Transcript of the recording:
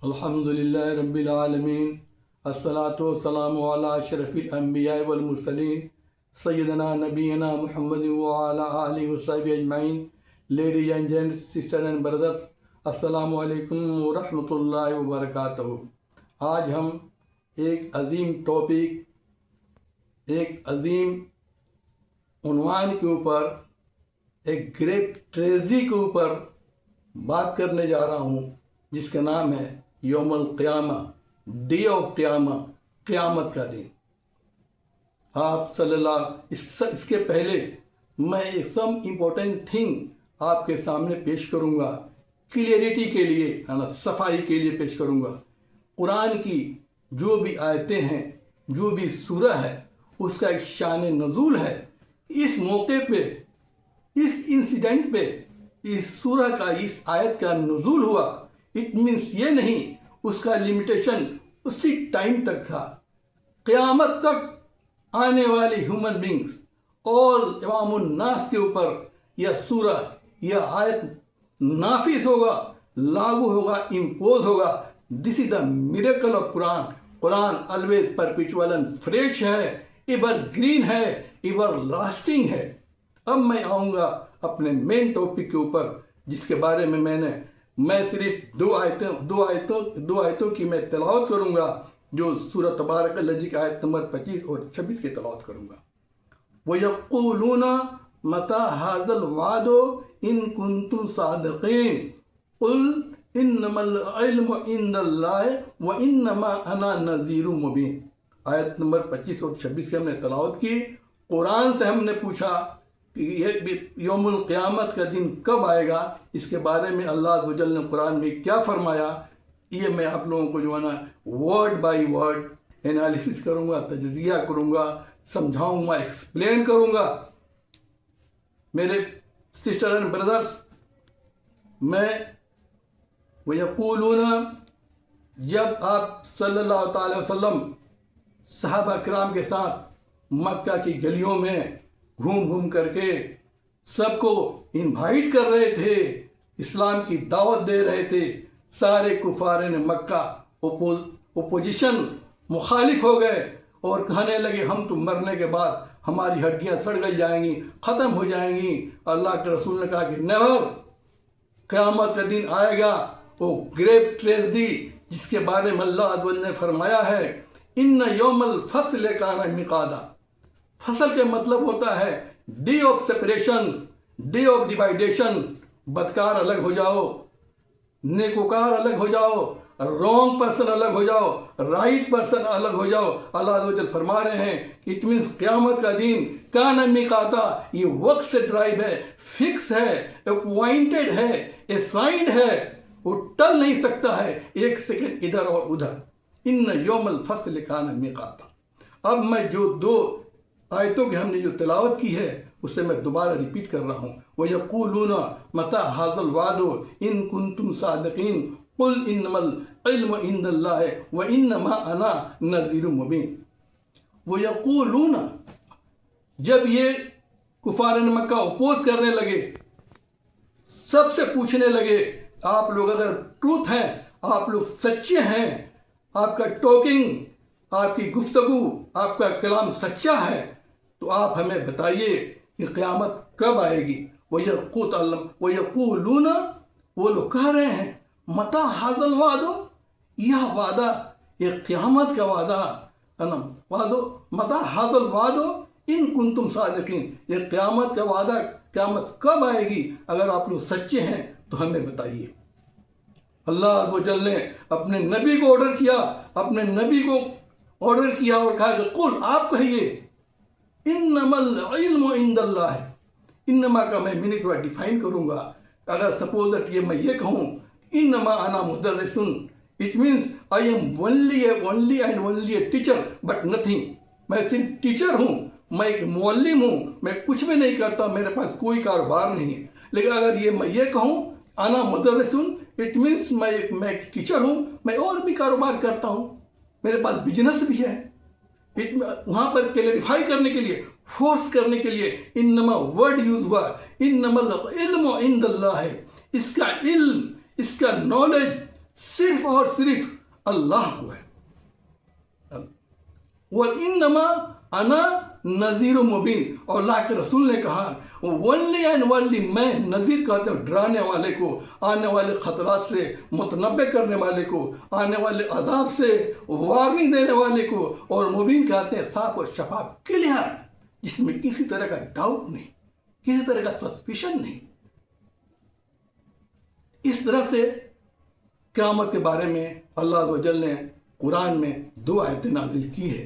الحمدللہ رب العالمین الصلاۃ والسلام علی اشرف الانبیاء والمرسلین سیدنا نبینا محمد وعلی آلہ وصحبہ اجمعین. Ladies and gents, sister and brothers, السلام علیکم ورحمۃ اللہ وبرکاتہ. آج ہم ایک عظیم ٹاپک، ایک عظیم عنوان کے اوپر، ایک گریٹ ٹریجڈی کے اوپر بات کرنے جا رہا ہوں، جس کا نام ہے یوم القیامہ، ڈے آف قیامہ، قیامت کا دن. آپ صلی اللہ اس کے پہلے میں ایک سم امپورٹنٹ تھنگ آپ کے سامنے پیش کروں گا، کلیئرٹی کے لیے، صفائی کے لیے پیش کروں گا. قرآن کی جو بھی آیتیں ہیں، جو بھی سورہ ہے، اس کا ایک شان نزول ہے. اس موقع پہ، اس انسیڈنٹ پہ، اس سورہ کا، اس آیت کا نزول ہوا. اٹ مینس یہ نہیں اس کا لمیٹیشن اسی ٹائم تک تھا. قیامت تک آنے والی ہیومن بینگز اور عوام الناس کے اوپر یہ سورہ، یہ آیت نافذ ہوگا، لاگو ہوگا، امپوز ہوگا. This is the miracle of Quran. Quran always perpetual and fresh ہے، ایور گرین ہے، ایور لاسٹنگ ہے. اب میں آؤں گا اپنے مین ٹاپک کے اوپر، جس کے بارے میں میں صرف دو آیتوں کی میں تلاوت کروں گا، جو سورہ تبارک الذی کی آیت نمبر 25 اور 26 کی تلاوت کروں گا. وَيَقُولُونَ مَتَى هَذَا الْوَعْدُ إِن كُنتُمْ صَادِقِينَ قُلْ إِنَّمَا الْعِلْمُ عِندَ اللَّهِ وَإِنَّمَا أَنَا نَذِيرٌ مُبِينٌ. آیت نمبر 25 اور 26 کی ہم نے تلاوت کی. قرآن سے ہم نے پوچھا کہ یہ یوم القیامت کا دن کب آئے گا، اس کے بارے میں اللہ عز و جل نے قرآن میں کیا فرمایا. یہ میں آپ لوگوں کو جو ہے نا ورڈ بائی ورڈ انالیسس کروں گا، تجزیہ کروں گا، سمجھاؤں گا، ایکسپلین کروں گا. میرے سسٹر اینڈ بردرس، میں وَيَقُولُونَ، جب آپ صلی اللہ تعالی وسلم صحابہ کرام کے ساتھ مکہ کی گلیوں میں گھوم کر کے سب کو انوائٹ کر رہے تھے، اسلام کی دعوت دے رہے تھے، سارے کفارین مکہ اپوزیشن مخالف ہو گئے اور کہنے لگے ہم تو مرنے کے بعد ہماری ہڈیاں سڑ گل جائیں گی، ختم ہو جائیں گی. اللہ کے رسول نے کہا کہ نیور، قیامت کا دن آئے گا، وہ گریٹ ٹریجڈی جس کے بارے میں اللہ عز و جل نے فرمایا ہے ان یوم الفصل کان میقاتا. فصل کے مطلب ہوتا ہے day of separation, day of division. بدکار الگ ہو جاؤ، نیکوکار الگ ہو جاؤ، رانگ پرسن الگ ہو جاؤ، رائٹ پرسن الگ ہو جاؤ. اللہ عز و جل فرما رہے ہیں اٹ مینس قیامت کا دن کان میقاتا، یہ وقت سے ڈرائیو ہے، فکس ہے، اپوائنٹڈ ہے، اسائنڈ ہے، وہ ٹل نہیں سکتا ہے ایک سیکنڈ ادھر اور ادھر. ان یوم الفصل کان میقاتا. اب میں جو دو آیتوں کی ہم نے جو تلاوت کی ہے اسے میں دوبارہ ریپیٹ کر رہا ہوں. وَيَقُولُونَ مَتَى هَذَا الْوَعْدُ إِن كُنتُمْ صَادِقِينَ قُلْ إِنَّمَا الْعِلْمُ عِندَ اللَّهِ وَإِنَّمَا أَنَا نَذِيرٌ مُبِينٌ. وَيَقُولُونَ، جب یہ کفار مکہ اپوز کرنے لگے، سب سے پوچھنے لگے آپ لوگ اگر ٹروتھ ہیں، آپ لوگ سچے ہیں، آپ کا ٹاکنگ، آپ کی گفتگو، آپ کا کلام سچا ہے، تو آپ ہمیں بتائیے کہ قیامت کب آئے گی. وَيَقُولُونَ، وہ لوگ کہہ رہے ہیں مَتَى هَذَا الْوَعْدُ، یہ وعدہ، یہ قیامت کا وعدہ ہے نا. مَتَى هَذَا الْوَعْدُ إِن كُنتُمْ صَادِقِينَ، یہ قیامت کا وعدہ، قیامت کب آئے گی، اگر آپ لوگ سچے ہیں تو ہمیں بتائیے. اللہ عز و جل نے اپنے نبی کو آرڈر کیا، اپنے نبی کو آرڈر کیا اور کہا کہ قل، آپ کہیے انما العلم عند اللہ. انما کا میں میننگ تھوڑا ڈیفائن کروں گا. اگر سپوز دیٹ یہ میں یہ کہوں انما انا مدرس، it means I am only and only a teacher but nothing. میں صرف ٹیچر ہوں، میں ایک معلم ہوں، میں کچھ بھی نہیں کرتا، میرے پاس کوئی کاروبار نہیں ہے. لیکن اگر یہ میں یہ کہوں انا مدرس، اٹ مینس میں ایک ٹیچر ہوں، میں اور بھی کاروبار کرتا ہوں، میرے پاس بزنس بھی ہے. وہاں پر کلیریفائی کرنے کے لیے، فورس کرنے کے لیے انما ورڈ یوز ہوا. انما العلم عند اللہ ہے، اس کا علم، اس کا نالج صرف اور صرف اللہ کو ہے۔ وَإِنَّمَا أَنَا نَذِيرٌ مُبِينٌ، اور اللہ کے رسول نے کہا ونلی اینڈ ونلی، میں نذیر کہتے ہوں ڈرانے والے کو، آنے والے خطرات سے متنبع کرنے والے کو، آنے والے عذاب سے وارننگ دینے والے کو، اور مبین کہتے ہیں صاف اور شفاف، کلیئر، جس میں کسی طرح کا ڈاؤٹ نہیں، کسی طرح کا سسپیشن نہیں۔ اس طرح سے قیامت کے بارے میں اللہ عز و جل نے قرآن میں 2 آیتیں نازل کی ہے۔